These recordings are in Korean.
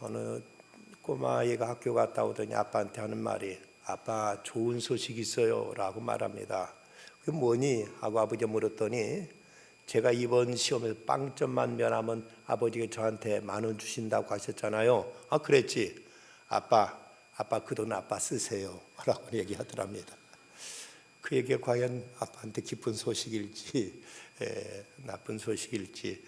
어느 꼬마아이가 학교 갔다 오더니 아빠한테 하는 말이 아빠 좋은 소식 있어요 라고 말합니다. 그게 뭐니? 하고 아버지가 물었더니 제가 이번 시험에서 빵점만 면하면 아버지가 저한테 10,000원 주신다고 하셨잖아요. 아 그랬지. 아빠 그 돈 아빠 쓰세요 라고 얘기하더랍니다. 그 얘기가 과연 아빠한테 기쁜 소식일지 나쁜 소식일지.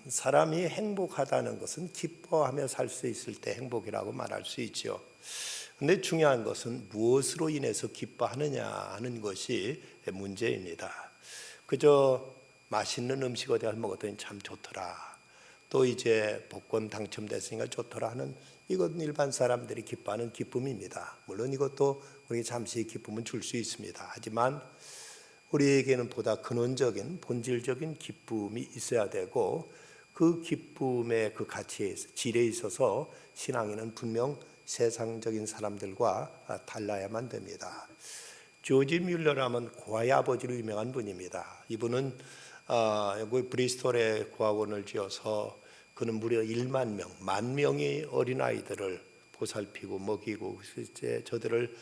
사람이 행복하다는 것은 기뻐하며 살 수 있을 때 행복이라고 말할 수 있죠. 근데 중요한 것은 무엇으로 인해서 기뻐하느냐 하는 것이 문제입니다. 그저 맛있는 음식 어디 가서 먹었더니 참 좋더라, 또 이제 복권 당첨됐으니까 좋더라 하는 이건 일반 사람들이 기뻐하는 기쁨입니다. 물론 이것도 우리에게 잠시 기쁨은 줄 수 있습니다. 하지만 우리에게는 보다 근원적인 본질적인 기쁨이 있어야 되고, 그 기쁨의 그 가치에 질에 있어서 신앙인은 분명 세상적인 사람들과 달라야만 됩니다. 조지 뮬러라면 고아의 아버지로 유명한 분입니다. 이분은 여기 브리스톨에 고아원을 지어서 그는 무려 1만 명, 10,000명의 어린아이들을 보살피고 먹이고 이제 저들을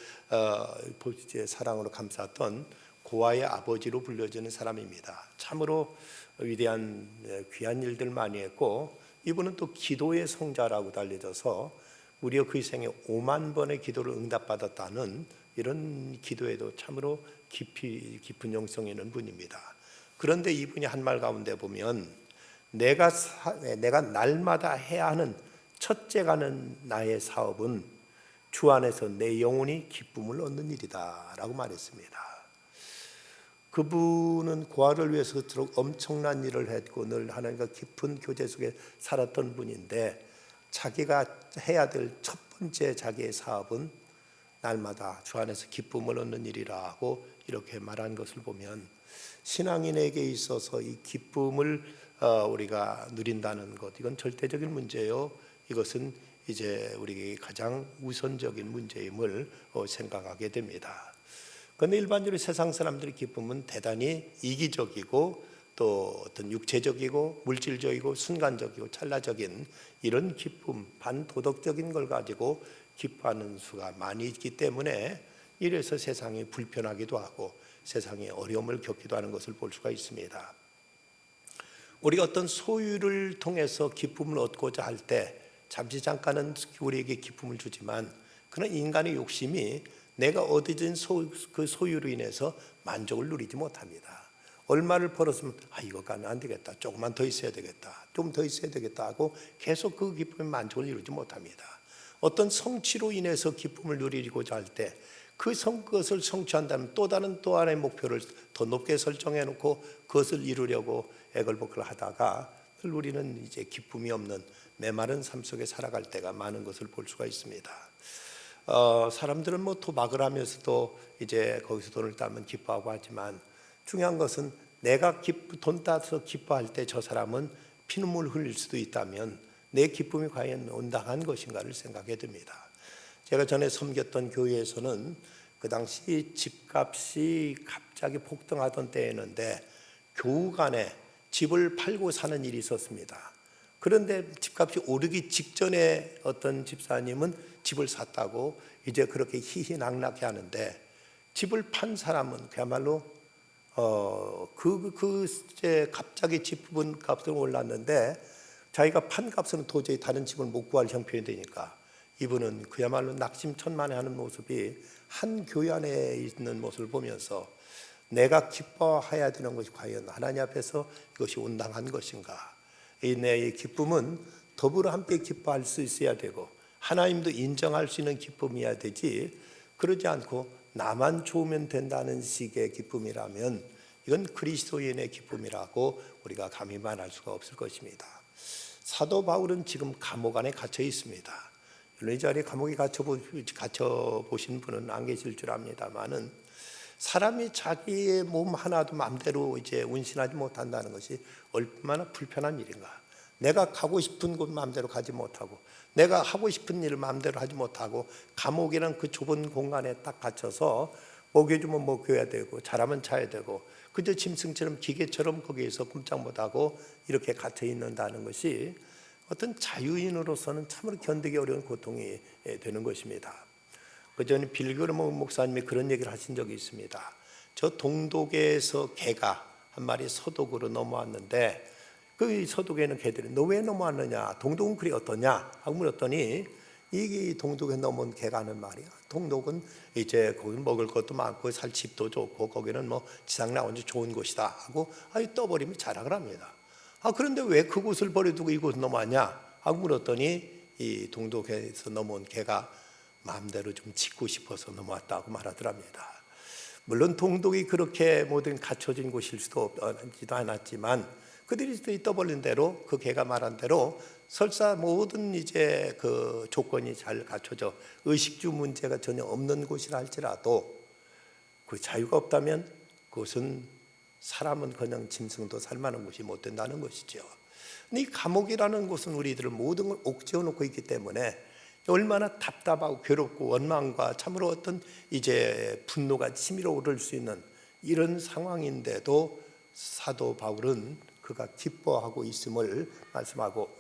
이제 사랑으로 감쌌던 고아의 아버지로 불려지는 사람입니다. 참으로 위대한 귀한 일들 많이 했고, 이분은 또 기도의 성자라고 알려져서 무려 그 생에 5만 번의 기도를 응답받았다는 이런 기도에도 참으로 깊은 영성이 있는 분입니다. 그런데 이분이 한 말 가운데 보면 내가 날마다 해야 하는 첫째가는 나의 사업은 주 안에서 내 영혼이 기쁨을 얻는 일이다 라고 말했습니다. 그분은 고아를 위해서 그토록 엄청난 일을 했고 늘 하나님과 깊은 교제 속에 살았던 분인데, 자기가 해야 될 첫 번째 자기의 사업은 날마다 주 안에서 기쁨을 얻는 일이라고 이렇게 말한 것을 보면, 신앙인에게 있어서 이 기쁨을 우리가 누린다는 것, 이건 절대적인 문제요. 이것은 이제 우리에게 가장 우선적인 문제임을 생각하게 됩니다. 그런데 일반적으로 세상 사람들의 기쁨은 대단히 이기적이고 또 어떤 육체적이고 물질적이고 순간적이고 찰나적인 이런 기쁨, 반도덕적인 걸 가지고 기뻐하는 수가 많이 있기 때문에 이래서 세상이 불편하기도 하고 세상에 어려움을 겪기도 하는 것을 볼 수가 있습니다. 우리가 어떤 소유를 통해서 기쁨을 얻고자 할 때 잠시 잠깐은 우리에게 기쁨을 주지만, 그런 인간의 욕심이 내가 얻어진 그 소유로 인해서 만족을 누리지 못합니다. 얼마를 벌었으면 이거까지는 안 되겠다, 조금만 더 있어야 되겠다, 좀 더 있어야 되겠다 하고 계속 그 기쁨의 만족을 이루지 못합니다. 어떤 성취로 인해서 기쁨을 누리고자 할 때 그것을 성취한다면 또 다른 또 하나의 목표를 더 높게 설정해 놓고 그것을 이루려고 애걸복걸 하다가 늘 우리는 이제 기쁨이 없는 메마른 삶 속에 살아갈 때가 많은 것을 볼 수가 있습니다. 사람들은 뭐 도박을 하면서도 이제 거기서 돈을 따면 기뻐하고 하지만, 중요한 것은 내가 돈 따서 기뻐할 때 저 사람은 피눈물 흘릴 수도 있다면 내 기쁨이 과연 온당한 것인가를 생각해 듭니다. 제가 전에 섬겼던 교회에서는 그 당시 집값이 갑자기 폭등하던 때였는데 교우간에 집을 팔고 사는 일이 있었습니다. 그런데 집값이 오르기 직전에 어떤 집사님은 집을 샀다고 이제 그렇게 희희낙낙해 하는데, 집을 판 사람은 그야말로 이제 갑자기 집 값은 올랐는데 자기가 판 값은 도저히 다른 집을 못 구할 형편이 되니까 이분은 그야말로 낙심천만해하는 모습이 한 교회 안에 있는 모습을 보면서 내가 기뻐해야 되는 것이 과연 하나님 앞에서 이것이 온당한 것인가, 내 기쁨은 더불어 함께 기뻐할 수 있어야 되고 하나님도 인정할 수 있는 기쁨이어야 되지, 그러지 않고 나만 좋으면 된다는 식의 기쁨이라면 이건 그리스도인의 기쁨이라고 우리가 감히 말할 수가 없을 것입니다. 사도 바울은 지금 감옥 안에 갇혀 있습니다. 이 자리에 감옥에 갇혀 보신 분은 안 계실 줄 압니다만은, 사람이 자기의 몸 하나도 마음대로 이제 운신하지 못한다는 것이 얼마나 불편한 일인가. 내가 가고 싶은 곳 마음대로 가지 못하고 내가 하고 싶은 일을 마음대로 하지 못하고 감옥이란 그 좁은 공간에 딱 갇혀서 먹여주면 먹여야 되고 자라면 자야 되고 그저 짐승처럼 기계처럼 거기에서 꼼짝 못하고 이렇게 갇혀 있는다는 것이 어떤 자유인으로서는 참으로 견디기 어려운 고통이 되는 것입니다. 그 전에 빌그레 목사님이 그런 얘기를 하신 적이 있습니다. 저 동독에서 개가 한 마리 서독으로 넘어왔는데 그 서독에 있는 개들이 너 왜 넘어왔느냐, 동독은 그리 어떠냐 하고 물었더니 이 동독에 넘어온 개가 하는 말이야. 동독은 이제 거기 먹을 것도 많고 살 집도 좋고 거기는 뭐 지상 나온 지 좋은 곳이다 하고 떠버리면 자랑을 합니다. 그런데 왜 그곳을 버려두고 이곳 넘어왔냐 하고 물었더니 이 동독에서 넘어온 개가 마음대로 좀 짓고 싶어서 넘어왔다고 말하더랍니다. 물론 동독이 그렇게 모든 갖춰진 곳일 수도 없지도 않았지만 그들이 떠벌린 대로 그 개가 말한 대로 설사 모든 이제 그 조건이 잘 갖춰져 의식주 문제가 전혀 없는 곳이라 할지라도 그 자유가 없다면 그것은 사람은 그냥 짐승도 살만한 곳이 못 된다는 것이죠. 이 감옥이라는 곳은 우리들을 모든 걸 옥죄어 놓고 있기 때문에 얼마나 답답하고 괴롭고 원망과 참으로 어떤 이제 분노가 치밀어 오를 수 있는 이런 상황인데도 사도 바울은 그가 기뻐하고 있음을 말씀하고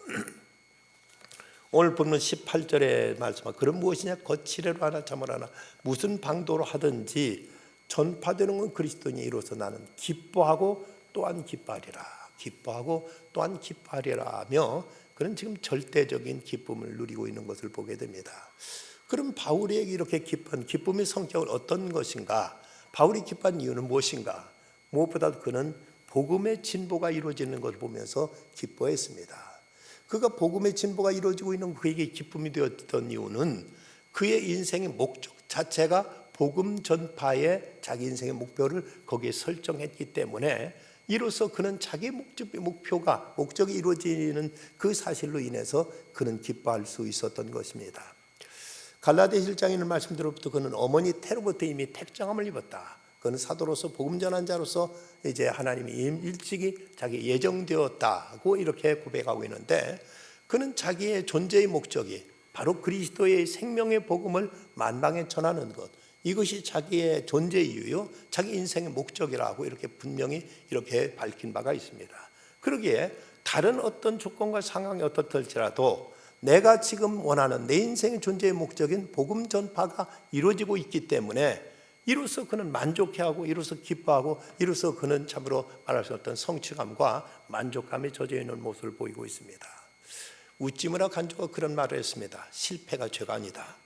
오늘 보면 18절에 말씀하고 그럼 무엇이냐 거칠애로 하나 잠을 하나 무슨 방도로 하든지 전파되는 건 그리스도니 이로써 나는 기뻐하고 또한 기뻐하리라. 기뻐하고 또한 기뻐하리라 하며 그는 지금 절대적인 기쁨을 누리고 있는 것을 보게 됩니다. 그럼 바울에게 이렇게 기쁨의 성격은 어떤 것인가? 바울이 기뻐한 이유는 무엇인가? 무엇보다도 그는 복음의 진보가 이루어지는 것을 보면서 기뻐했습니다. 그가 복음의 진보가 이루어지고 있는 그에게 기쁨이 되었던 이유는 그의 인생의 목적 자체가 복음 전파에 자기 인생의 목표를 거기에 설정했기 때문에 이로써 그는 자기 목적이 이루어지는 그 사실로 인해서 그는 기뻐할 수 있었던 것입니다. 갈라디아 1장에 있는 말씀대로부터 그는 어머니 태로부터 이미 택정함을 입었다. 그는 사도로서 복음 전한 자로서 이제 하나님이 일찍이 자기 예정되었다고 이렇게 고백하고 있는데 그는 자기의 존재의 목적이 바로 그리스도의 생명의 복음을 만방에 전하는 것, 이것이 자기의 존재 이유요, 자기 인생의 목적이라고 이렇게 분명히 이렇게 밝힌 바가 있습니다. 그러기에 다른 어떤 조건과 상황이 어떻을지라도 내가 지금 원하는 내 인생의 존재의 목적인 복음 전파가 이루어지고 있기 때문에 이로써 그는 만족해하고 이로써 기뻐하고 이로써 그는 참으로 말할 수 없던 성취감과 만족감에 젖어 있는 모습을 보이고 있습니다. 우찌무라 간조가 그런 말을 했습니다. 실패가 죄가 아니다.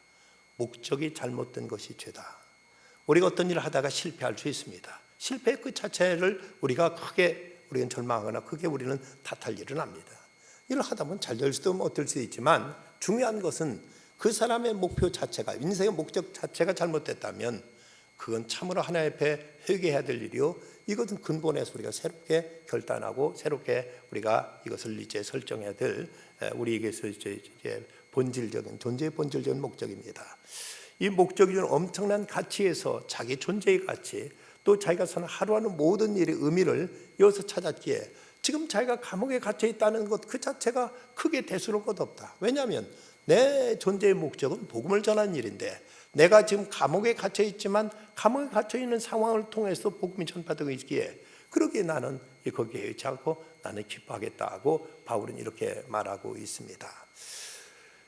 목적이 잘못된 것이 죄다. 우리가 어떤 일을 하다가 실패할 수 있습니다. 실패 그 자체를 우리가 우리는 절망하거나 크게 우리는 탓할 일은 합니다. 일을 하다 보면 잘 될 수도 어떨 수도 있지만 중요한 것은 그 사람의 목표 자체가 인생의 목적 자체가 잘못됐다면 그건 참으로 하나님 앞에 회개해야 될 일이요. 이것은 근본에서 우리가 새롭게 결단하고 새롭게 우리가 이것을 이제 설정해야 될 우리에게서 이제 본질적인 존재의 본질적인 목적입니다. 이 목적이 주는 엄청난 가치에서 자기 존재의 가치 또 자기가 사는 하루하루 모든 일의 의미를 여기서 찾았기에 지금 자기가 감옥에 갇혀 있다는 것 그 자체가 크게 대수로울 것 없다. 왜냐하면 내 존재의 목적은 복음을 전하는 일인데 내가 지금 감옥에 갇혀 있지만 감옥에 갇혀 있는 상황을 통해서 복음이 전파되고 있기에 그러기에 나는 거기에 의지 않고 나는 기뻐하겠다고 바울은 이렇게 말하고 있습니다.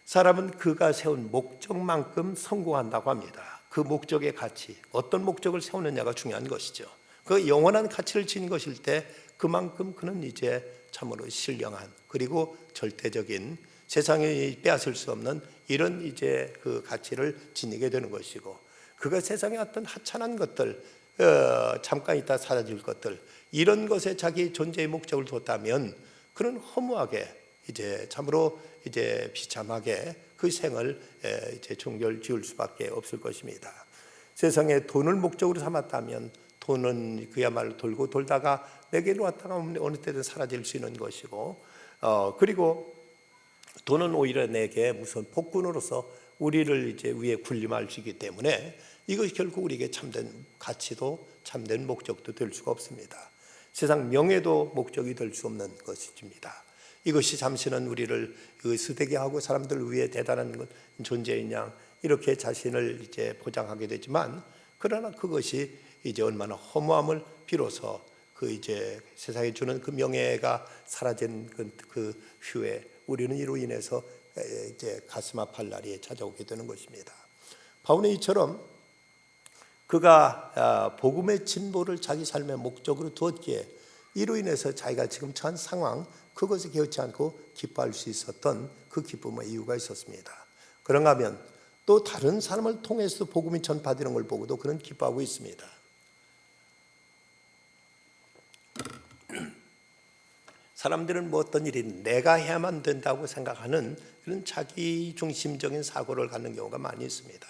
사람은 그가 세운 목적만큼 성공한다고 합니다. 그 목적의 가치, 어떤 목적을 세우느냐가 중요한 것이죠. 그 영원한 가치를 지닌 것일 때 그만큼 그는 이제 참으로 신령한 그리고 절대적인 세상에 빼앗을 수 없는 이런 이제 그 가치를 지니게 되는 것이고 그가 세상에 어떤 하찮은 것들 잠깐 있다 사라질 것들 이런 것에 자기 존재의 목적을 뒀다면 그는 허무하게 이제 참으로 이제 비참하게 그 생을 이제 종결 지을 수밖에 없을 것입니다. 세상에 돈을 목적으로 삼았다면 돈은 그야말로 돌고 돌다가 내게로 왔다가 어느 때든 사라질 수 있는 것이고 그리고 돈은 오히려 내게 무슨 폭군으로서 우리를 이제 위에 군림할 수 있기 때문에 이것이 결국 우리에게 참된 가치도 참된 목적도 될 수가 없습니다. 세상 명예도 목적이 될 수 없는 것입니다. 이것이 잠시는 우리를 의수되게 하고 사람들 위에 대단한 존재인 양 이렇게 자신을 이제 포장하게 되지만 그러나 그것이 이제 얼마나 허무함을 비로소 그 이제 세상에 주는 그 명예가 사라진 그 후에 우리는 이로 인해서 이제 가슴 아파할 날이 찾아오게 되는 것입니다. 바울은 이처럼 그가 복음의 진보를 자기 삶의 목적으로 두었기에 이로 인해서 자기가 지금 처한 상황 그것을 개의치 않고 기뻐할 수 있었던 그 기쁨의 이유가 있었습니다. 그런가 하면 또 다른 사람을 통해서 복음이 전파되는 걸 보고도 그는 기뻐하고 있습니다. 사람들은 뭐 어떤 일이 내가 해야만 된다고 생각하는 그런 자기 중심적인 사고를 갖는 경우가 많이 있습니다.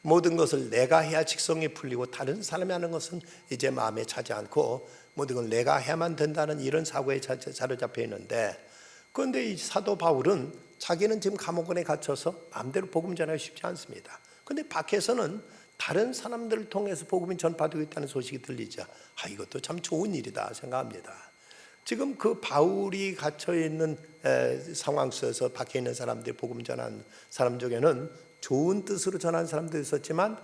모든 것을 내가 해야 직성이 풀리고 다른 사람이 하는 것은 이제 마음에 차지 않고 모든 걸 내가 해야만 된다는 이런 사고에 사로잡혀 있는데, 그런데 이 사도 바울은 자기는 지금 감옥원에 갇혀서 마음대로 복음 전하기 쉽지 않습니다. 그런데 밖에서는 다른 사람들을 통해서 복음이 전파되고 있다는 소식이 들리자 이것도 참 좋은 일이다 생각합니다. 지금 그 바울이 갇혀있는 상황 속에서 밖에 있는 사람들이 복음 전한 사람 중에는 좋은 뜻으로 전한 사람도 있었지만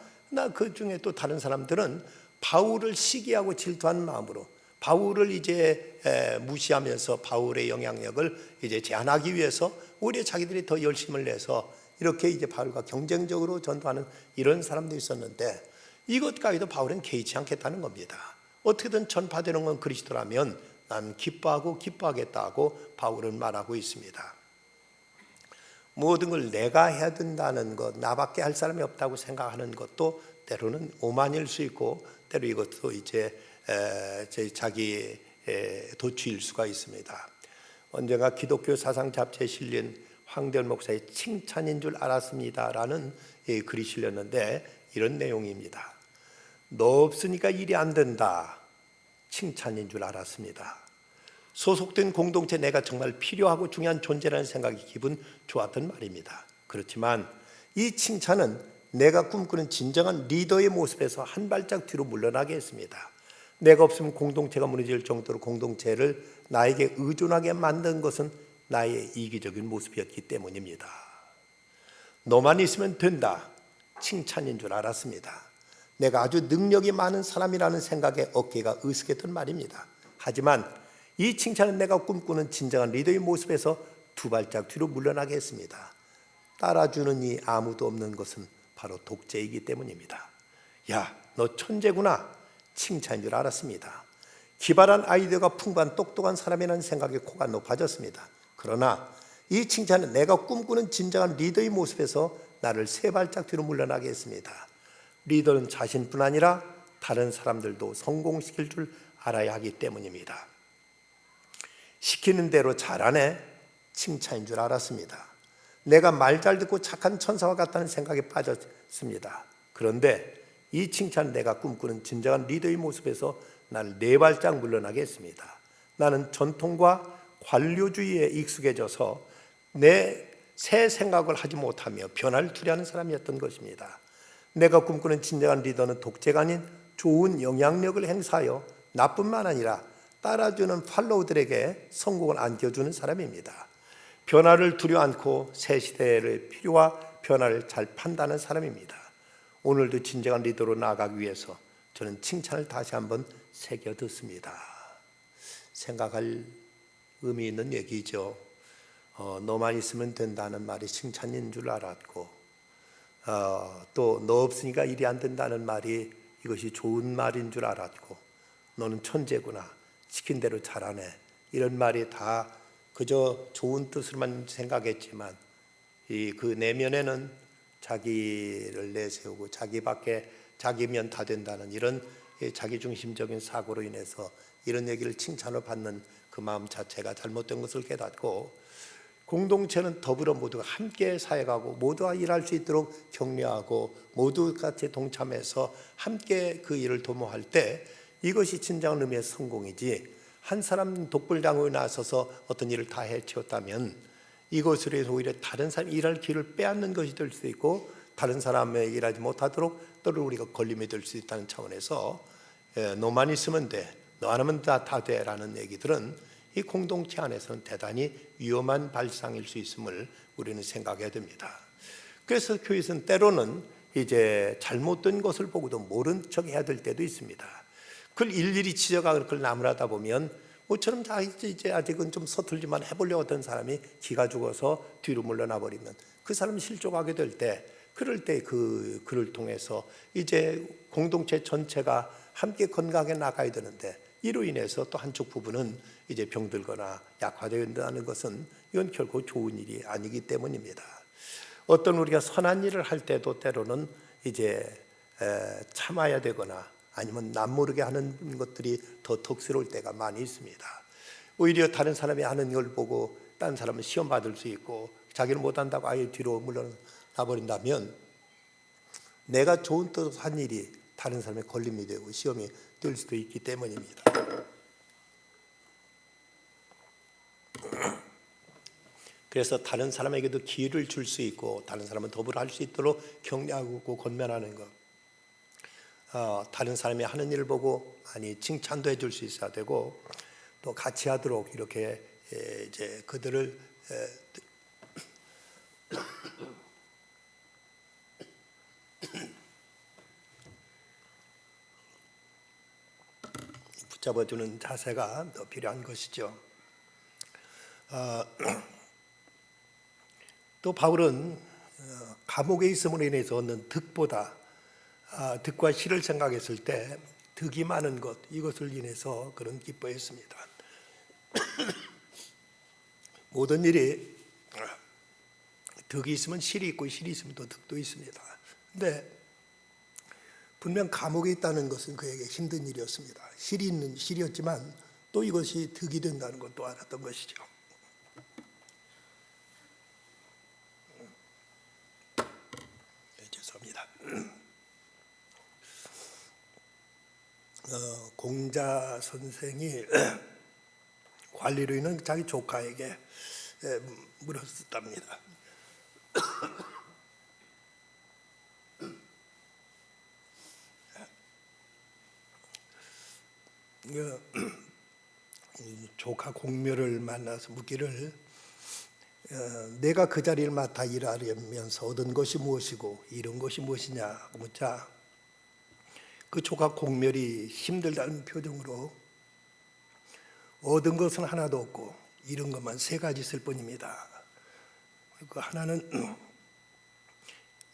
그 중에 또 다른 사람들은 바울을 시기하고 질투하는 마음으로 바울을 이제 무시하면서 바울의 영향력을 이제 제한하기 위해서 오히려 자기들이 더 열심을 내서 이렇게 이제 바울과 경쟁적으로 전도하는 이런 사람도 있었는데, 이것까지도 바울은 개의치 않겠다는 겁니다. 어떻게든 전파되는 건 그리스도라면 난 기뻐하고 기뻐하겠다고 바울은 말하고 있습니다. 모든 걸 내가 해야 된다는 것, 나밖에 할 사람이 없다고 생각하는 것도 때로는 오만일 수 있고, 때로 이것도 이제 자기 도취일 수가 있습니다. 언젠가 기독교 사상 잡지에 실린 황대현 목사의 칭찬인 줄 알았습니다라는 글이 실렸는데 이런 내용입니다. 너 없으니까 일이 안 된다. 칭찬인 줄 알았습니다. 소속된 공동체 내가 정말 필요하고 중요한 존재라는 생각이 기분 좋았던 말입니다. 그렇지만 이 칭찬은 내가 꿈꾸는 진정한 리더의 모습에서 한 발짝 뒤로 물러나게 했습니다. 내가 없으면 공동체가 무너질 정도로 공동체를 나에게 의존하게 만든 것은 나의 이기적인 모습이었기 때문입니다. 너만 있으면 된다. 칭찬인 줄 알았습니다. 내가 아주 능력이 많은 사람이라는 생각에 어깨가 으스했던 말입니다. 하지만 이 칭찬은 내가 꿈꾸는 진정한 리더의 모습에서 두 발짝 뒤로 물러나게 했습니다. 따라주는 이 아무도 없는 것은 바로 독재이기 때문입니다. 야, 너 천재구나. 칭찬인 줄 알았습니다. 기발한 아이디어가 풍부한 똑똑한 사람이라는 생각에 코가 높아졌습니다. 그러나 이 칭찬은 내가 꿈꾸는 진정한 리더의 모습에서 나를 세 발짝 뒤로 물러나게 했습니다. 리더는 자신뿐 아니라 다른 사람들도 성공시킬 줄 알아야 하기 때문입니다. 시키는 대로 잘하네. 칭찬인 줄 알았습니다. 내가 말 잘 듣고 착한 천사와 같다는 생각에 빠졌습니다. 그런데 이 칭찬은 내가 꿈꾸는 진정한 리더의 모습에서 나를 네 발짝 물러나게 했습니다. 나는 전통과 관료주의에 익숙해져서 내 새 생각을 하지 못하며 변화를 두려워하는 사람이었던 것입니다. 내가 꿈꾸는 진정한 리더는 독재가 아닌 좋은 영향력을 행사하여 나뿐만 아니라 따라주는 팔로우들에게 성공을 안겨주는 사람입니다. 변화를 두려워 않고 새 시대의 필요와 변화를 잘 판단하는 사람입니다. 오늘도 진정한 리더로 나아가기 위해서 저는 칭찬을 다시 한번 새겨 듣습니다. 생각할 의미 있는 얘기죠. 너만 있으면 된다는 말이 칭찬인 줄 알았고, 또 너 없으니까 일이 안 된다는 말이 이것이 좋은 말인 줄 알았고, 너는 천재구나. 시킨 대로 잘하네. 이런 말이 다 그저 좋은 뜻으로만 생각했지만 그 내면에는 자기를 내세우고 자기면 다 된다는 이런 자기중심적인 사고로 인해서 이런 얘기를 칭찬을 받는 그 마음 자체가 잘못된 것을 깨닫고, 공동체는 더불어 모두가 함께 사역하고 모두가 일할 수 있도록 격려하고 모두 같이 동참해서 함께 그 일을 도모할 때 이것이 진정한 의미의 성공이지, 한 사람 독불장군에 나서서 어떤 일을 다 해치웠다면 이것으로 해서 오히려 다른 사람이 일할 기회를 빼앗는 것이 될 수 있고 다른 사람의 일하지 못하도록 또는 우리가 걸림이 될 수 있다는 차원에서 너만 있으면 돼, 너 안 하면 다 돼라는 얘기들은 이 공동체 안에서는 대단히 위험한 발상일 수 있음을 우리는 생각해야 됩니다. 그래서 교회에서는 때로는 이제 잘못된 것을 보고도 모른 척 해야 될 때도 있습니다. 그걸 일일이 지적하고 그걸 나무라다 보면 모처럼 자 이제 아직은 좀 서툴지만 해보려고 했던 사람이 기가 죽어서 뒤로 물러나 버리면 그 사람이 실족하게 될 때, 그럴 때 그 그를 통해서 이제 공동체 전체가 함께 건강하게 나가야 되는데, 이로 인해서 또 한쪽 부분은 이제 병들거나 약화된다는 것은 이건 결코 좋은 일이 아니기 때문입니다. 어떤 우리가 선한 일을 할 때도 때로는 이제 참아야 되거나 아니면 남모르게 하는 것들이 더 덕스러울 때가 많이 있습니다. 오히려 다른 사람이 하는 걸 보고 다른 사람은 시험 받을 수 있고 자기는 못한다고 아예 뒤로 물러나 버린다면 내가 좋은 뜻으로 한 일이 다른 사람의 걸림이 되고 시험이 될 수도 있기 때문입니다. 그래서 다른 사람에게도 기회를 줄 수 있고 다른 사람은 더불어 할 수 있도록 격려하고 권면하는 것, 다른 사람이 하는 일을 보고 많이 칭찬도 해줄 수 있어야 되고 또 같이 하도록 이렇게 이제 그들을 붙잡아주는 자세가 더 필요한 것이죠. 또 바울은 감옥에 있음으로 인해서 얻는 득보다 득과 실을 생각했을 때 득이 많은 것, 이것을 인해서 그런 기뻐했습니다. 모든 일이 득이 있으면 실이 있고 실이 있으면 또 득도 있습니다. 근데 분명 감옥에 있다는 것은 그에게 힘든 일이었습니다. 실이 있는 실이었지만 또 이것이 득이 된다는 것도 알았던 것이죠. 죄송합니다. 공자 선생이 관리로 있는 자기 조카에게 물었답니다. 조카 공묘를 만나서 묻기를 내가 그 자리를 맡아 일하려면서 얻은 것이 무엇이고 잃은 것이 무엇이냐고 묻자 그 조카 공묘이 힘들다는 표정으로 얻은 것은 하나도 없고 잃은 것만 세 가지 있을 뿐입니다. 그 하나는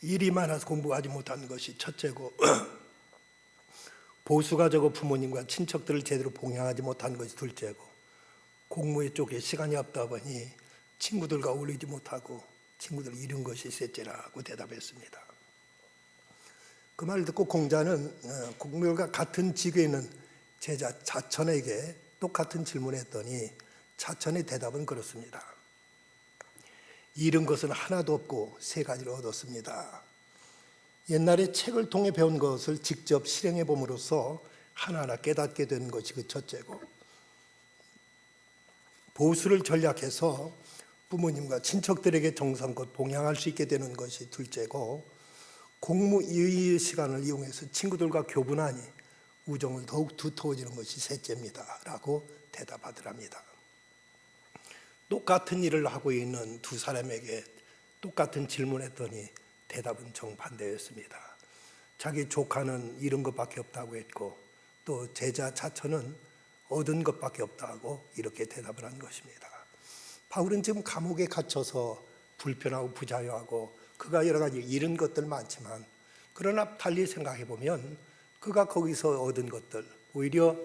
일이 많아서 공부하지 못한 것이 첫째고 보수가 적어 부모님과 친척들을 제대로 봉양하지 못한 것이 둘째고 공무에 쫓겨 시간이 없다 보니 친구들과 어울리지 못하고 친구들을 잃은 것이 셋째라고 대답했습니다. 그 말을 듣고 공자는 공묘가 같은 직위에 있는 제자 자천에게 똑같은 질문을 했더니 자천의 대답은 그렇습니다. 잃은 것은 하나도 없고 세 가지를 얻었습니다. 옛날에 책을 통해 배운 것을 직접 실행해 봄으로써 하나하나 깨닫게 된 것이 그 첫째고 보수를 전략해서 부모님과 친척들에게 정성껏 봉양할 수 있게 되는 것이 둘째고 공무 이의 시간을 이용해서 친구들과 교분하니 우정을 더욱 두터워지는 것이 셋째입니다 라고 대답하더랍니다. 똑같은 일을 하고 있는 두 사람에게 똑같은 질문했더니 대답은 정반대였습니다. 자기 조카는 잃은 것밖에 없다고 했고 또 제자 자처는 얻은 것밖에 없다고 이렇게 대답을 한 것입니다. 바울은 지금 감옥에 갇혀서 불편하고 부자유하고 그가 여러 가지 잃은 것들 많지만 그러나 달리 생각해 보면 그가 거기서 얻은 것들 오히려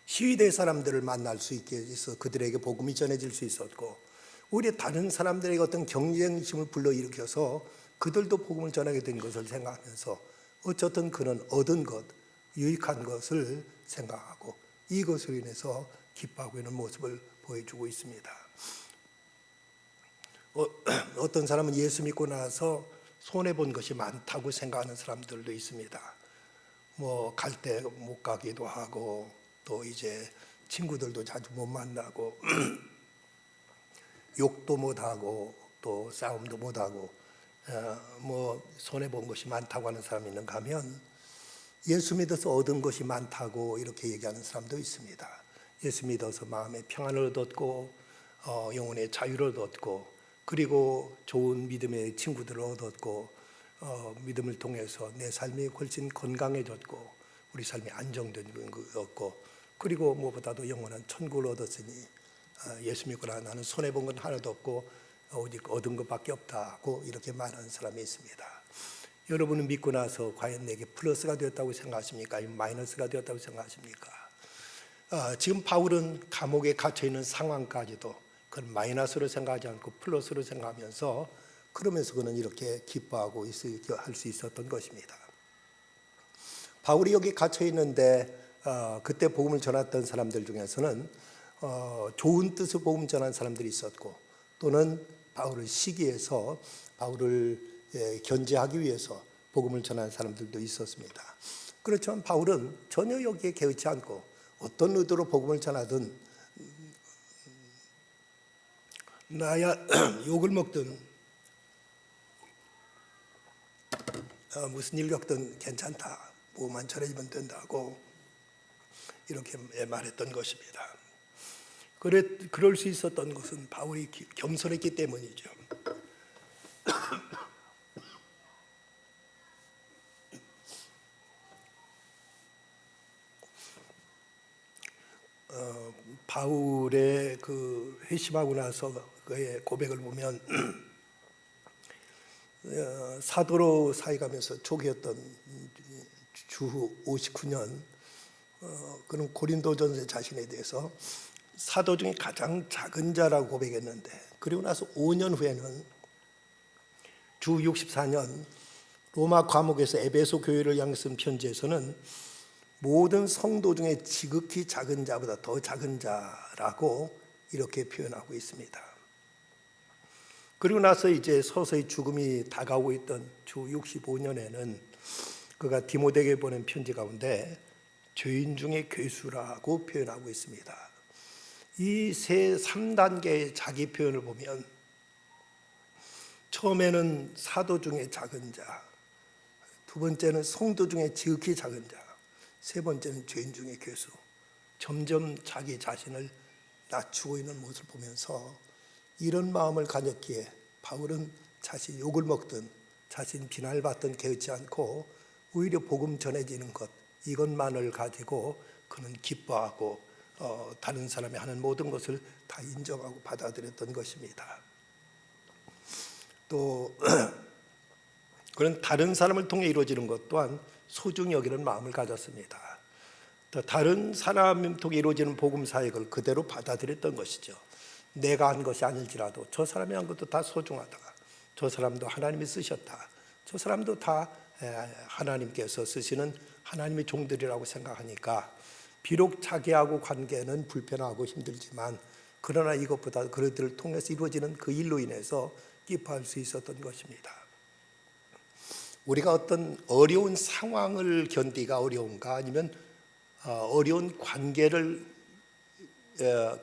시위대 사람들을 만날 수 있게 해서 그들에게 복음이 전해질 수 있었고 오히려 다른 사람들에게 어떤 경쟁심을 불러일으켜서 그들도 복음을 전하게 된 것을 생각하면서 어쨌든 그는 얻은 것, 유익한 것을 생각하고 이것으로 인해서 기뻐하고 있는 모습을 보여주고 있습니다. 어떤 사람은 예수 믿고 나서 손해본 것이 많다고 생각하는 사람들도 있습니다. 뭐 갈 때 못 가기도 하고 또 이제 친구들도 자주 못 만나고 욕도 못하고 또 싸움도 못하고 뭐 손해본 것이 많다고 하는 사람이 있는가 하면 예수 믿어서 얻은 것이 많다고 이렇게 얘기하는 사람도 있습니다. 예수 믿어서 마음의 평안을 얻었고 영혼의 자유를 얻었고 그리고 좋은 믿음의 친구들을 얻었고 믿음을 통해서 내 삶이 훨씬 건강해졌고 우리 삶이 안정된 것 얻고 그리고 무엇보다도 영원한 천국을 얻었으니 예수 믿거나 나는 손해본 건 하나도 없고 오직 얻은 것밖에 없다고 이렇게 말하는 사람이 있습니다. 여러분은 믿고 나서 과연 내게 플러스가 되었다고 생각하십니까? 아니면 마이너스가 되었다고 생각하십니까? 지금 바울은 감옥에 갇혀있는 상황까지도 그건 마이너스로 생각하지 않고 플러스로 생각하면서 그러면서 그는 이렇게 기뻐하고 할 수 있었던 것입니다. 바울이 여기 갇혀있는데 그때 복음을 전했던 사람들 중에서는 좋은 뜻을 복음 전한 사람들이 있었고 또는 바울을 시기해서 바울을 견제하기 위해서 복음을 전한 사람들도 있었습니다. 그렇지만 바울은 전혀 여기에 개의치 않고 어떤 의도로 복음을 전하든 나야 욕을 먹든 무슨 일 겪든 괜찮다, 복음만 전해지면 된다고 이렇게 말했던 것입니다. 그럴 수 있었던 것은 바울이 겸손했기 때문이죠. 바울의 그 회심하고 나서 그의 고백을 보면 사도로 사역하면서 초기였던 주후 59년 그는 고린도전서 자신에 대해서 사도 중에 가장 작은 자라고 고백했는데 그리고 나서 5년 후에는 주 64년 로마 감옥에서 에베소 교회를 향해 쓴 편지에서는 모든 성도 중에 지극히 작은 자보다 더 작은 자라고 이렇게 표현하고 있습니다. 그리고 나서 이제 서서히 죽음이 다가오고 있던 주 65년에는 그가 디모데에게 보낸 편지 가운데 죄인 중에 괴수라고 표현하고 있습니다. 이 3단계의 자기 표현을 보면 처음에는 사도 중에 작은 자, 두 번째는 성도 중에 지극히 작은 자, 세 번째는 죄인 중에 괴수. 점점 자기 자신을 낮추고 있는 모습을 보면서 이런 마음을 가졌기에 바울은 자신 욕을 먹든 자신 비난을 받든 개의치 않고 오히려 복음 전해지는 것 이것만을 가지고 그는 기뻐하고 다른 사람이 하는 모든 것을 다 인정하고 받아들였던 것입니다. 또 그는 다른 사람을 통해 이루어지는 것 또한 소중히 여기는 마음을 가졌습니다. 또 다른 사람을 통해 이루어지는 복음 사역을 그대로 받아들였던 것이죠. 내가 한 것이 아닐지라도 저 사람이 한 것도 다 소중하다. 저 사람도 하나님이 쓰셨다. 저 사람도 다 하나님께서 쓰시는 하나님의 종들이라고 생각하니까 비록 자기하고 관계는 불편하고 힘들지만 그러나 이것보다 그들을 통해서 이루어지는 그 일로 인해서 기뻐할 수 있었던 것입니다. 우리가 어떤 어려운 상황을 견디기가 어려운가 아니면 어려운 관계를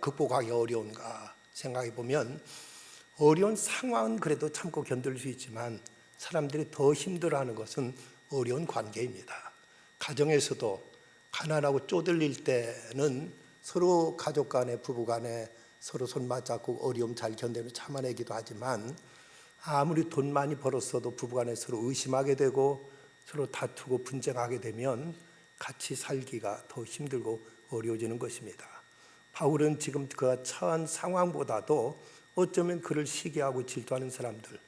극복하기 어려운가 생각해 보면 어려운 상황은 그래도 참고 견딜 수 있지만 사람들이 더 힘들어하는 것은 어려운 관계입니다. 가정에서도 가난하고 쪼들릴 때는 서로 가족 간에 부부 간에 서로 손 맞잡고 어려움 잘 견디며 참아내기도 하지만 아무리 돈 많이 벌었어도 부부 간에 서로 의심하게 되고 서로 다투고 분쟁하게 되면 같이 살기가 더 힘들고 어려워지는 것입니다. 바울은 지금 그가 처한 상황보다도 어쩌면 그를 시기하고 질투하는 사람들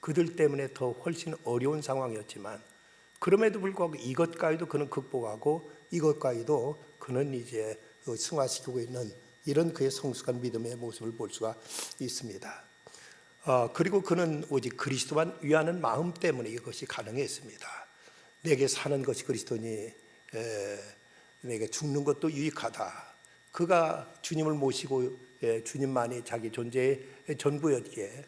그들 때문에 더 훨씬 어려운 상황이었지만 그럼에도 불구하고 이것까지도 그는 극복하고 이것까지도 그는 이제 승화시키고 있는 이런 그의 성숙한 믿음의 모습을 볼 수가 있습니다. 그리고 그는 오직 그리스도만 위하는 마음 때문에 이것이 가능했습니다. 내게 사는 것이 그리스도니 내게 죽는 것도 유익하다. 그가 주님을 모시고 주님만이 자기 존재의 전부였기에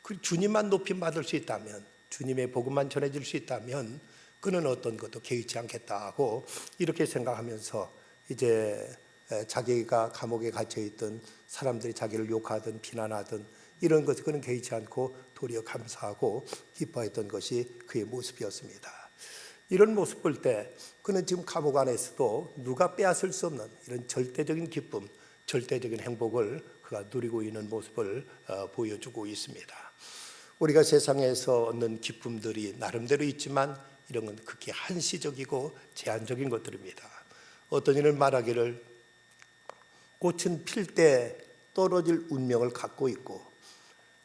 그 주님만 높임 받을 수 있다면 주님의 복음만 전해질 수 있다면 그는 어떤 것도 개의치 않겠다고 이렇게 생각하면서 이제 자기가 감옥에 갇혀있던 사람들이 자기를 욕하든 비난하든 이런 것을 그는 개의치 않고 도리어 감사하고 기뻐했던 것이 그의 모습이었습니다. 이런 모습 볼 때 그는 지금 감옥 안에서도 누가 빼앗을 수 없는 이런 절대적인 기쁨, 절대적인 행복을 그가 누리고 있는 모습을 보여주고 있습니다. 우리가 세상에서 얻는 기쁨들이 나름대로 있지만 이런 건 극히 한시적이고 제한적인 것들입니다. 어떤 이는 말하기를 꽃은 필 때 떨어질 운명을 갖고 있고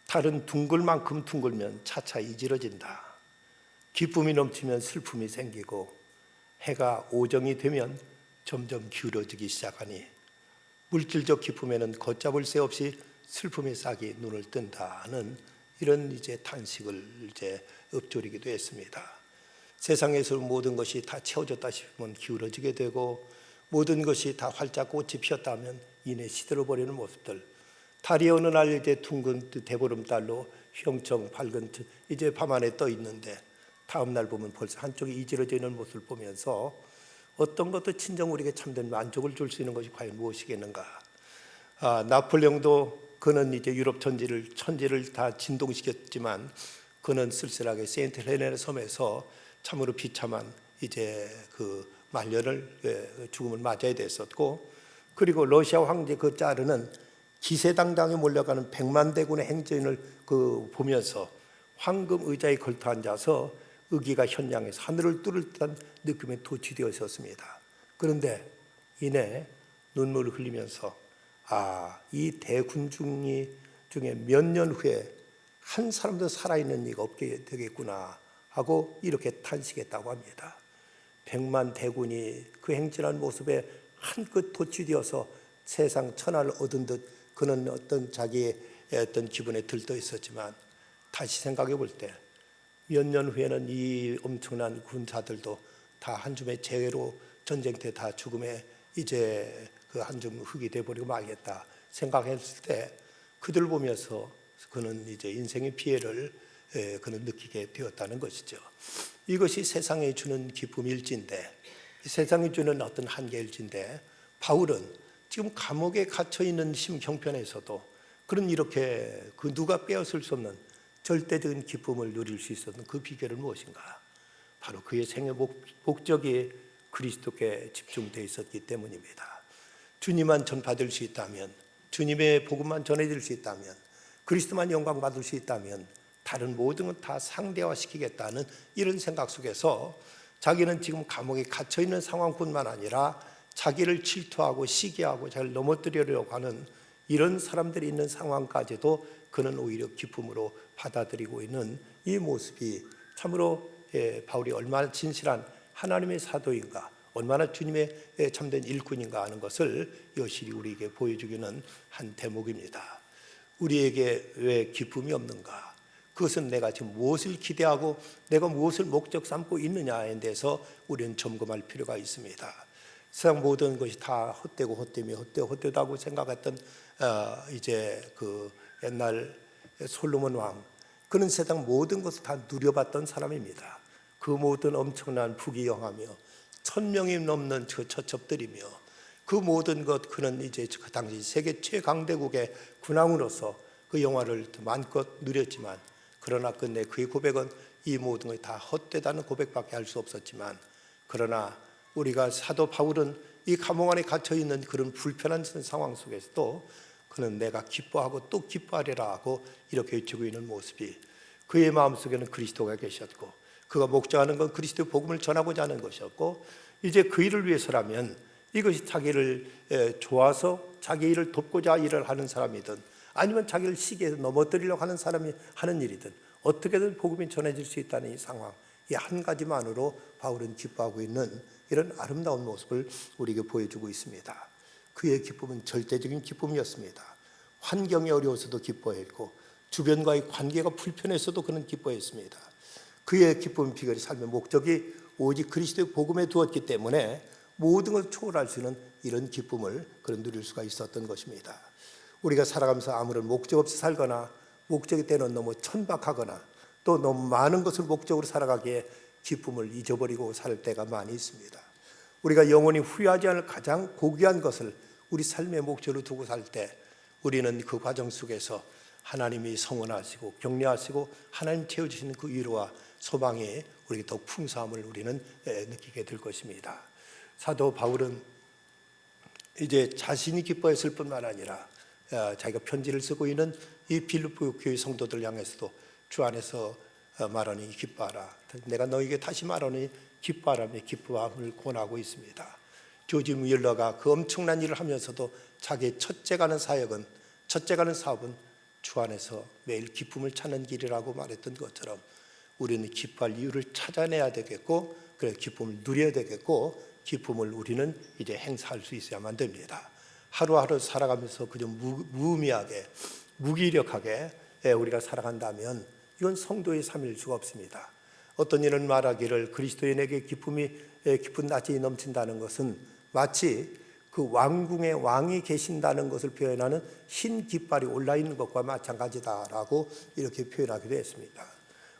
달은 둥글 만큼 둥글면 차차 이지러진다. 기쁨이 넘치면 슬픔이 생기고 해가 오정이 되면 점점 기울어지기 시작하니 물질적 기쁨에는 걷잡을 새 없이 슬픔의 싹이 눈을 뜬다는 이런 이제 탄식을 이제 읊조리기도 했습니다. 세상에서 모든 것이 다 채워졌다 싶으면 기울어지게 되고 모든 것이 다 활짝 꽃이 피었다면 이내 시들어버리는 모습들. 달이 어느 날 이제 둥근 대보름달로 휘영청 밝은 이제 밤하늘에 떠 있는데 다음 날 보면 벌써 한쪽이 이지러져 있는 모습을 보면서 어떤 것도 진정 우리에게 참된 만족을 줄 수 있는 것이 과연 무엇이겠는가. 나폴레옹도 그는 이제 유럽 천지를 다 진동시켰지만 그는 쓸쓸하게 세인트 헬레나 섬에서 참으로 비참한 이제 그 말년을 죽음을 맞아야 됐었고, 그리고 러시아 황제 그 짜르는 기세당당히 몰려가는 100만 대군의 행진을 보면서 황금 의자에 걸터 앉아서 의기가 현장에서 하늘을 뚫을 듯한 느낌에 도취되어 있었습니다. 그런데 이내 눈물을 흘리면서 이 대군 중에 몇 년 후에 한 사람도 살아있는 이가 없게 되겠구나 하고 이렇게 탄식했다고 합니다. 100만 대군이 그 행진한 모습에 한껏 도취되어서 세상 천하를 얻은 듯 그는 어떤 자기의 어떤 기분에 들떠 있었지만 다시 생각해 볼 때 몇 년 후에는 이 엄청난 군사들도 다 한 줌의 재해로 전쟁 때 다 죽음에 이제 그 한 줌 흙이 돼버리고 말겠다 생각했을 때 그들 보면서 그는 이제 인생의 피해를 그는 느끼게 되었다는 것이죠. 이것이 세상에 주는 기쁨일진데, 세상이 주는 어떤 한계일진데, 바울은 지금 감옥에 갇혀 있는 심형편에서도 그런 이렇게 그 누가 빼앗을 수 없는 절대적인 기쁨을 누릴 수 있었던 그 비결은 무엇인가? 바로 그의 생애 목적이 그리스도께 집중되어 있었기 때문입니다. 주님만 전파될 수 있다면, 주님의 복음만 전해질 수 있다면, 그리스도만 영광 받을 수 있다면 다른 모든 건 다 상대화시키겠다는 이런 생각 속에서 자기는 지금 감옥에 갇혀 있는 상황뿐만 아니라 자기를 질투하고 시기하고 자기를 넘어뜨리려고 하는 이런 사람들이 있는 상황까지도 그는 오히려 기쁨으로 받아들이고 있는 이 모습이 참으로 바울이 얼마나 진실한 하나님의 사도인가, 얼마나 주님의 참된 일꾼인가 하는 것을 여실히 우리에게 보여주기는 한 대목입니다. 우리에게 왜 기쁨이 없는가? 그것은 내가 지금 무엇을 기대하고 내가 무엇을 목적 삼고 있느냐에 대해서 우리는 점검할 필요가 있습니다. 세상 모든 것이 다 헛되고 헛되다고 생각했던 이제 그 옛날 솔로몬 왕, 그는 세상 모든 것을 다 누려봤던 사람입니다. 그 모든 엄청난 부귀영하며 1000명이 넘는 그 처첩들이며 그 모든 것, 그는 이제 그 당시 세계 최강대국의 군왕으로서 그 영화를 마음껏 누렸지만, 그러나 끝내 그의 고백은 이 모든 것이 다 헛되다는 고백밖에 할 수 없었지만, 그러나 우리가 사도 바울은 이 감옥 안에 갇혀 있는 그런 불편한 상황 속에서도 그는 내가 기뻐하고 또 기뻐하리라 하고 이렇게 외치고 있는 모습이, 그의 마음속에는 그리스도가 계셨고 그가 목적하는 건 그리스도의 복음을 전하고자 하는 것이었고, 이제 그 일을 위해서라면 이것이 자기를 좋아서 자기 일을 돕고자 일을 하는 사람이든 아니면 자기를 시기해서 넘어뜨리려고 하는 사람이 하는 일이든 어떻게든 복음이 전해질 수 있다는 이 상황, 이 한 가지만으로 바울은 기뻐하고 있는 이런 아름다운 모습을 우리에게 보여주고 있습니다. 그의 기쁨은 절대적인 기쁨이었습니다. 환경이 어려워서도 기뻐했고 주변과의 관계가 불편해서도 그는 기뻐했습니다. 그의 기쁨 비결이 삶의 목적이 오직 그리스도의 복음에 두었기 때문에 모든 것을 초월할 수 있는 이런 기쁨을 그는 누릴 수가 있었던 것입니다. 우리가 살아가면서 아무런 목적 없이 살거나 목적이 때는 너무 천박하거나 또 너무 많은 것을 목적으로 살아가기에 기쁨을 잊어버리고 살 때가 많이 있습니다. 우리가 영원히 후회하지 않을 가장 고귀한 것을 우리 삶의 목적으로 두고 살 때 우리는 그 과정 속에서 하나님이 성원하시고 격려하시고 하나님 채워주시는 그 위로와 소망이 우리에게 더욱 풍성함을 우리는 느끼게 될 것입니다. 사도 바울은 이제 자신이 기뻐했을 뿐만 아니라 자기가 편지를 쓰고 있는 이 빌립보 교회 성도들 향해서도 주 안에서 말하니 기뻐하라, 내가 너에게 다시 말하니 기뻐하라며 기뻐함을 권하고 있습니다. 조지 뮬러가 그 엄청난 일을 하면서도 자기의 첫째 가는 사업은 주 안에서 매일 기쁨을 찾는 길이라고 말했던 것처럼 우리는 기뻐할 이유를 찾아내야 되겠고, 그래 기쁨을 누려야 되겠고, 기쁨을 우리는 이제 행사할 수 있어야만 됩니다. 하루하루 살아가면서 그저 무의미하게 무기력하게 우리가 살아간다면 이건 성도의 삶일 수가 없습니다. 어떤 이는 말하기를 그리스도인에게 기쁜 낮이 넘친다는 것은 마치 그 왕궁에 왕이 계신다는 것을 표현하는 흰 깃발이 올라있는 것과 마찬가지다라고 이렇게 표현하기도 했습니다.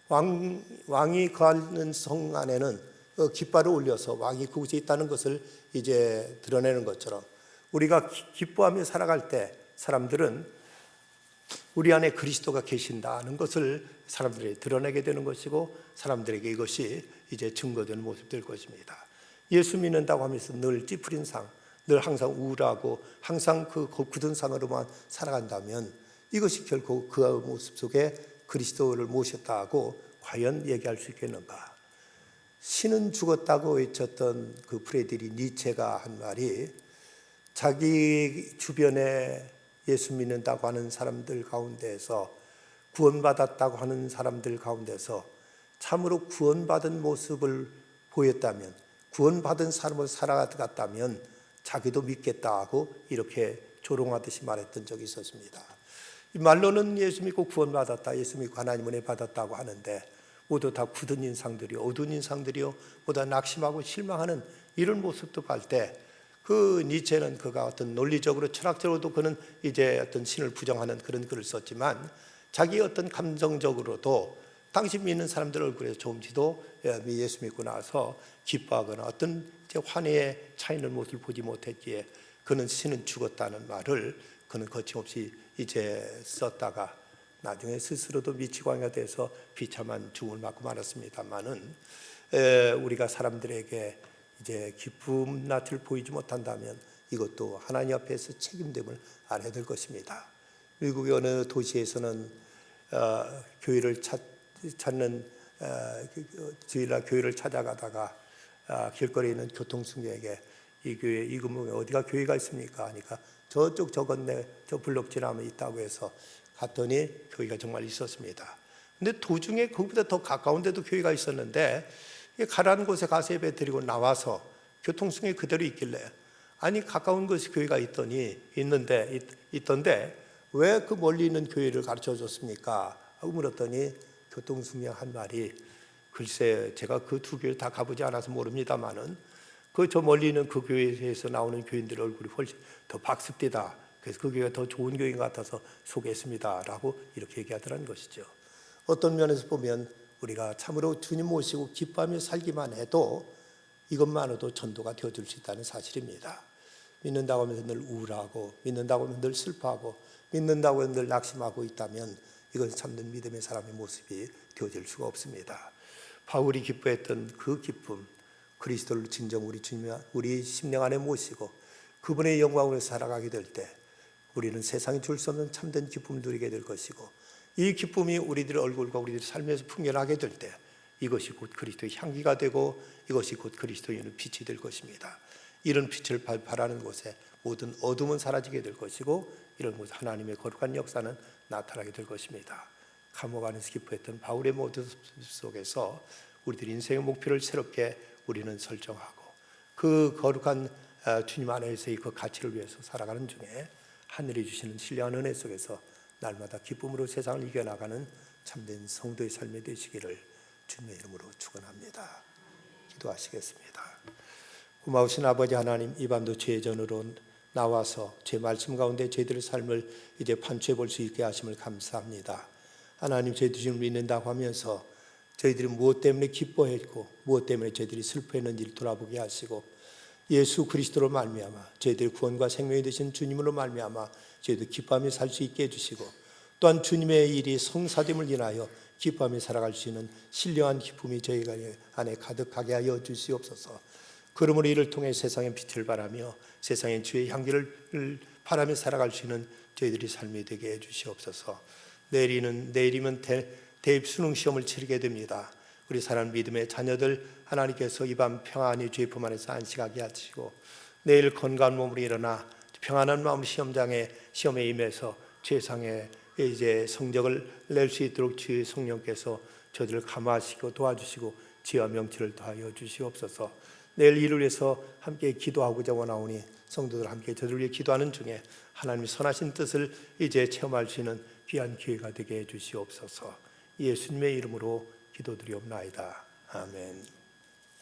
왕이 거하는 성 안에는 깃발을 올려서 왕이 그곳에 있다는 것을 이제 드러내는 것처럼 우리가 기뻐하며 살아갈 때 사람들은 우리 안에 그리스도가 계신다는 것을 사람들이 드러내게 되는 것이고, 사람들에게 이것이 이제 증거되는 모습이 될 것입니다. 예수 믿는다고 하면서 늘 찌푸린 상, 늘 항상 우울하고 항상 그 굳은 상으로만 살아간다면 이것이 결코 그 모습 속에 그리스도를 모셨다고 과연 얘기할 수 있겠는가? 신은 죽었다고 외쳤던 그 프레드리 니체가 한 말이, 자기 주변에 예수 믿는다고 하는 사람들 가운데서, 구원받았다고 하는 사람들 가운데서 참으로 구원받은 모습을 보였다면, 구원받은 삶을 살아갔다면 자기도 믿겠다고 이렇게 조롱하듯이 말했던 적이 있었습니다. 이 말로는 예수 믿고 구원받았다, 예수 믿고 하나님 은혜 받았다고 하는데 모두 다 굳은 인상들이요, 어두운 인상들이요, 보다 낙심하고 실망하는 이런 모습도 볼 때, 그 니체는 그가 어떤 논리적으로 철학적으로도 그는 이제 어떤 신을 부정하는 그런 글을 썼지만, 자기 어떤 감정적으로도 당시 믿는 사람들 얼굴에 조금씩도 예수 믿고 나서 기뻐하거나 어떤 이제 환희에 차 있는 모습을 보지 못했기에 그는 신은 죽었다는 말을 그는 거침없이 이제 썼다가 나중에 스스로도 미치광이가 돼서 비참한 죽음을 맞고 말았습니다만은, 우리가 사람들에게 이제 기쁨 낯을 보이지 못한다면 이것도 하나님 앞에서 책임됨을 알아야 될 것입니다. 미국의 어느 도시에서는 교회를 찾는 주일날 교회를 찾아가다가 길거리에 있는 교통승객에게 이 교회 이 근방에 어디가 교회가 있습니까? 하니까 저쪽 저 건네 저 블록 지나면 있다고 해서 갔더니 교회가 정말 있었습니다. 근데 도중에 그보다 더 가까운 데도 교회가 있었는데 가라는 곳에 가서 예배 드리고 나와서 교통승객이 그대로 있길래, 아니 가까운 곳에 교회가 있던데 왜 그 멀리 있는 교회를 가르쳐 줬습니까? 하고 물었더니 교통승객 한 말이, 글쎄 제가 그 두 교회 다 가보지 않아서 모릅니다만은 그 저 멀리 있는 그 교회에서 나오는 교인들 얼굴이 훨씬 더 박습디다. 그래서 그 교회가 더 좋은 교인 같아서 소개했습니다 라고 이렇게 얘기하더라는 것이죠. 어떤 면에서 보면 우리가 참으로 주님 모시고 기뻐하며 살기만 해도 이것만으로도 전도가 되어줄 수 있다는 사실입니다. 믿는다고 하면서 늘 우울하고, 믿는다고 하면서 늘 슬퍼하고, 믿는다고 하면서 늘 낙심하고 있다면 이건 참된 믿음의 사람의 모습이 되어질 수가 없습니다. 바울이 기뻐했던 그 기쁨, 그리스도를 진정 우리 심령 안에 모시고 그분의 영광으로 살아가게 될 때 우리는 세상이 줄 수 없는 참된 기쁨을 누리게 될 것이고, 이 기쁨이 우리들의 얼굴과 우리들의 삶에서 풍겨나게 될 때 이것이 곧 그리스도의 향기가 되고 이것이 곧 그리스도의 빛이 될 것입니다. 이런 빛을 발하는 곳에 모든 어둠은 사라지게 될 것이고, 이런 곳에 하나님의 거룩한 역사는 나타나게 될 것입니다. 감옥 안에서 기뻐했던 바울의 모습 속에서 우리들의 인생의 목표를 새롭게 우리는 설정하고 그 거룩한 주님 안에서의 그 가치를 위해서 살아가는 중에 하늘이 주시는 신령한 은혜 속에서 날마다 기쁨으로 세상을 이겨나가는 참된 성도의 삶이 되시기를 주님의 이름으로 축원합니다. 기도하시겠습니다. 고마우신 아버지 하나님, 이 밤도 죄의 전으로 나와서 제 말씀 가운데 저희들의 삶을 이제 판추해 볼 수 있게 하심을 감사합니다. 하나님, 저희들이 주님을 믿는다고 하면서 저희들이 무엇 때문에 기뻐했고 무엇 때문에 저희들이 슬퍼했는지를 돌아보게 하시고, 예수 그리스도로 말미암아 저희들의 구원과 생명이 되신 주님으로 말미암아 저희들 기뻐하며 살 수 있게 해주시고, 또한 주님의 일이 성사됨을 인하여 기뻐하며 살아갈 수 있는 신령한 기쁨이 저희 안에 가득하게 하여 주시옵소서. 그러므로 이를 통해 세상의 빛을 바라며 세상의 주의 향기를 바라며 살아갈 수 있는 저희들이 삶이 되게 해주시옵소서. 내일이면 대입 수능 시험을 치르게 됩니다. 우리 사랑하는 믿음의 자녀들 하나님께서 이 밤 평안히 주의 품 안에서 안식하게 하시고, 내일 건강한 몸으로 일어나 평안한 마음 시험에 임해서 최상의 이제 성적을 낼 수 있도록 주의 성령께서 저들을 감화하시고 도와주시고 지혜와 명철을 더하여 주시옵소서. 내일 이를 위해서 함께 기도하고자 원하오니 성도들 함께 저들을 위해 기도하는 중에 하나님의 선하신 뜻을 이제 체험할 수 있는 귀한 기회가 되게 해 주시옵소서. 예수님의 이름으로 기도드리옵나이다. 아멘.